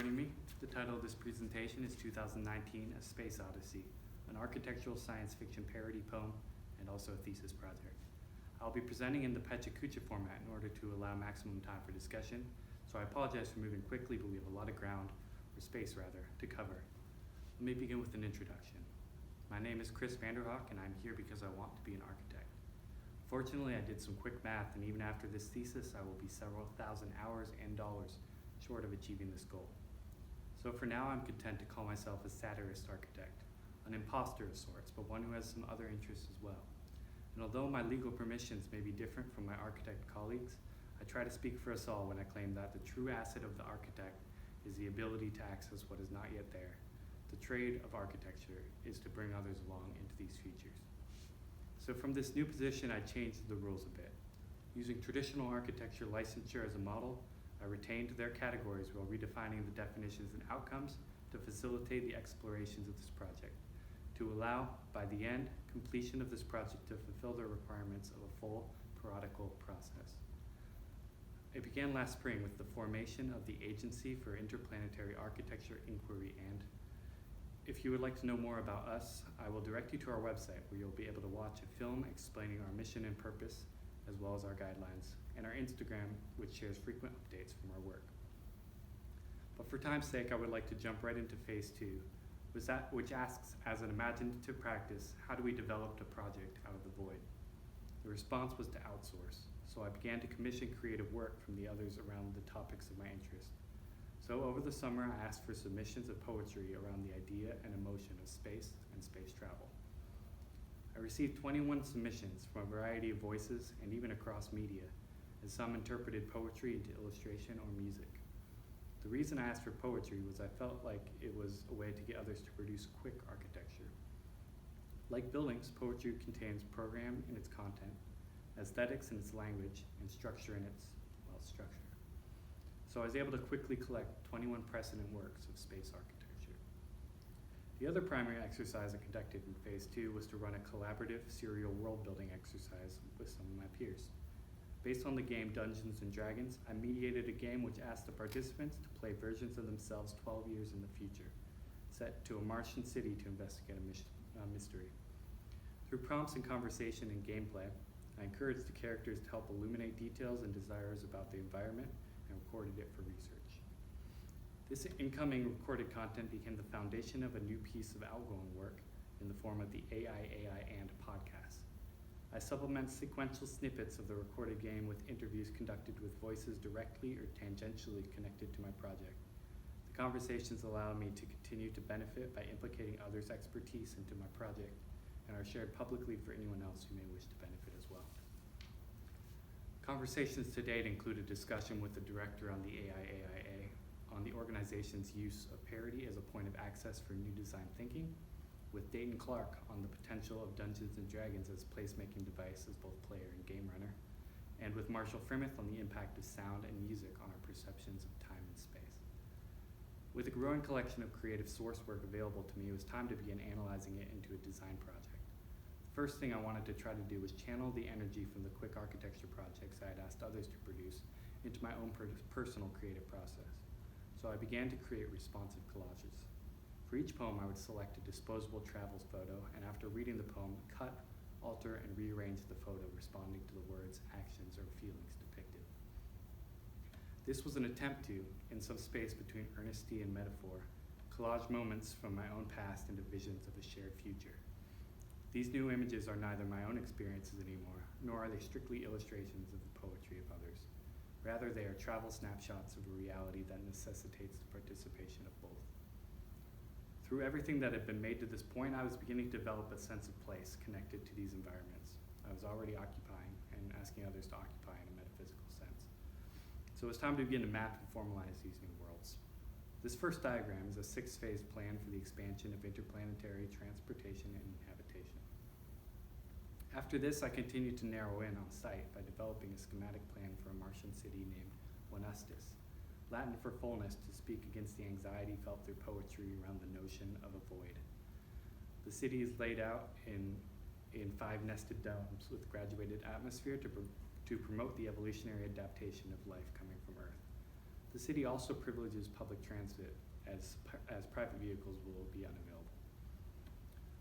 joining me. The title of this presentation is 2019: A Space Odyssey, an architectural science fiction parody poem and also a thesis project. I'll be presenting in the PechaKucha format in order to allow maximum time for discussion, so I apologize for moving quickly, but we have a lot of ground, or space rather, to cover. Let me begin with an introduction. My name is Chris Vanderhoek, and I'm here because I want to be an architect. Fortunately, I did some quick math, and even after this thesis, I will be several thousand hours and dollars short of achieving this goal. So for now, I'm content to call myself a satirist architect, an imposter of sorts, but one who has some other interests as well. And although my legal permissions may be different from my architect colleagues, I try to speak for us all when I claim that the true asset of the architect is the ability to access what is not yet there. The trade of architecture is to bring others along into these futures. So from this new position, I changed the rules a bit. Using traditional architecture licensure as a model, I retained their categories while redefining the definitions and outcomes to facilitate the explorations of this project, to allow, by the end, completion of this project to fulfill the requirements of a full parodical process. It began last spring with the formation of the Agency for Interplanetary Architecture Inquiry, and if you would like to know more about us, I will direct you to our website where you'll be able to watch a film explaining our mission and purpose, as well as our guidelines, and our Instagram, which shares frequent updates from our work. But for time's sake, I would like to jump right into phase 2, which asks, as an imaginative practice, how do we develop a project out of the void? The response was to outsource, so I began to commission creative work from the others around the topics of my interest. So over the summer, I asked for submissions of poetry around the idea and emotion of space and space travel. I received 21 submissions from a variety of voices and even across media, as some interpreted poetry into illustration or music. The reason I asked for poetry was I felt like it was a way to get others to produce quick architecture. Like buildings, poetry contains program in its content, aesthetics in its language, and structure in its, structure. So I was able to quickly collect 21 precedent works of space architecture. The other primary exercise I conducted in phase 2 was to run a collaborative serial world building exercise with some of my peers. Based on the game Dungeons & Dragons, I mediated a game which asked the participants to play versions of themselves 12 years in the future, set to a Martian city to investigate a mystery. Through prompts and conversation and gameplay, I encouraged the characters to help illuminate details and desires about the environment and recorded it for research. This incoming recorded content became the foundation of a new piece of outgoing work in the form of the AI and podcast. I supplement sequential snippets of the recorded game with interviews conducted with voices directly or tangentially connected to my project. The conversations allow me to continue to benefit by implicating others' expertise into my project and are shared publicly for anyone else who may wish to benefit as well. Conversations to date include a discussion with the director on the AIAIA on the organization's use of parody as a point of access for new design thinking, with Dayton Clark on the potential of Dungeons & Dragons as placemaking device as both player and game runner, and with Marshall Frimith on the impact of sound and music on our perceptions of time and space. With a growing collection of creative source work available to me, it was time to begin analyzing it into a design project. The first thing I wanted to try to do was channel the energy from the quick architecture projects I had asked others to produce into my own personal creative process. So I began to create responsive collages. For each poem, I would select a disposable travels photo, and after reading the poem, cut, alter, and rearrange the photo responding to the words, actions, or feelings depicted. This was an attempt to, in some space between earnesty and metaphor, collage moments from my own past into visions of a shared future. These new images are neither my own experiences anymore, nor are they strictly illustrations of the poetry of others. Rather, they are travel snapshots of a reality that necessitates the participation of both. Through everything that had been made to this point, I was beginning to develop a sense of place connected to these environments I was already occupying and asking others to occupy in a metaphysical sense. So it was time to begin to map and formalize these new worlds. This first diagram is a 6-phase plan for the expansion of interplanetary transportation and habitation. After this, I continued to narrow in on site by developing a schematic plan for a Martian city named Onustis, Latin for fullness, to speak against the anxiety felt through poetry around the notion of a void. The city is laid out in 5 nested domes with graduated atmosphere to promote the evolutionary adaptation of life coming from Earth. The city also privileges public transit as private vehicles will be unavailable.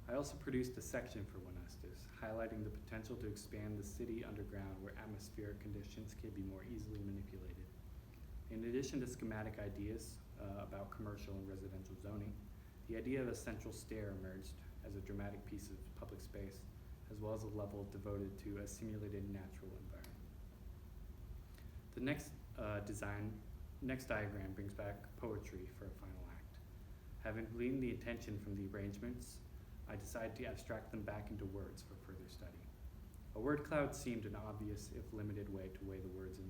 I also produced a section for One Estes, highlighting the potential to expand the city underground where atmospheric conditions can be more easily manipulated. In addition to schematic ideas about commercial and residential zoning, the idea of a central stair emerged as a dramatic piece of public space, as well as a level devoted to a simulated natural environment. The next diagram brings back poetry for a final act. Having gleaned the intention from the arrangements, I decided to abstract them back into words for further study. A word cloud seemed an obvious, if limited, way to weigh the words in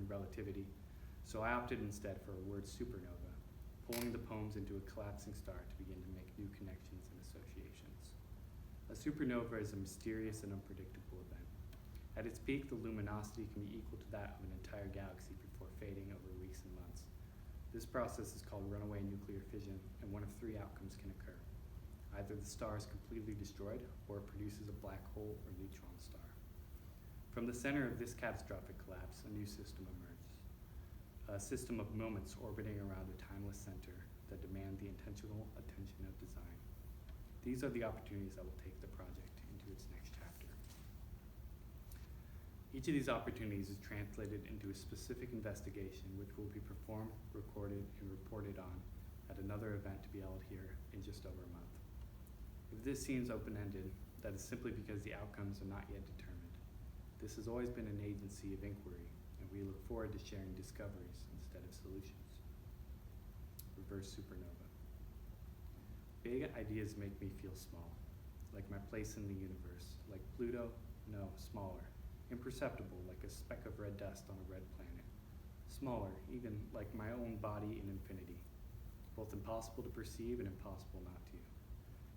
relativity, so I opted instead for a word supernova, pulling the poems into a collapsing star to begin to make new connections and associations. A supernova is a mysterious and unpredictable event. At its peak, the luminosity can be equal to that of an entire galaxy before fading over weeks and months. This process is called runaway nuclear fission, and one of three outcomes can occur. Either the star is completely destroyed, or it produces a black hole or neutron star. From the center of this catastrophic collapse, a new system emerges. A system of moments orbiting around a timeless center that demand the intentional attention of design. These are the opportunities that will take the project into its next chapter. Each of these opportunities is translated into a specific investigation which will be performed, recorded, and reported on at another event to be held here in just over a month. If this seems open-ended, that is simply because the outcomes are not yet determined. This has always been an agency of inquiry, and we look forward to sharing discoveries instead of solutions. Reverse supernova. Big ideas make me feel small, like my place in the universe, like Pluto, no, smaller, imperceptible, like a speck of red dust on a red planet, smaller, even like my own body in infinity, both impossible to perceive and impossible not to.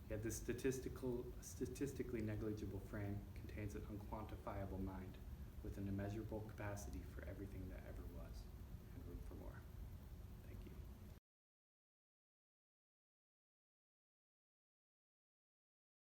Yet this statistically negligible frame contains an unquantifiable mind with an immeasurable capacity for everything that ever was.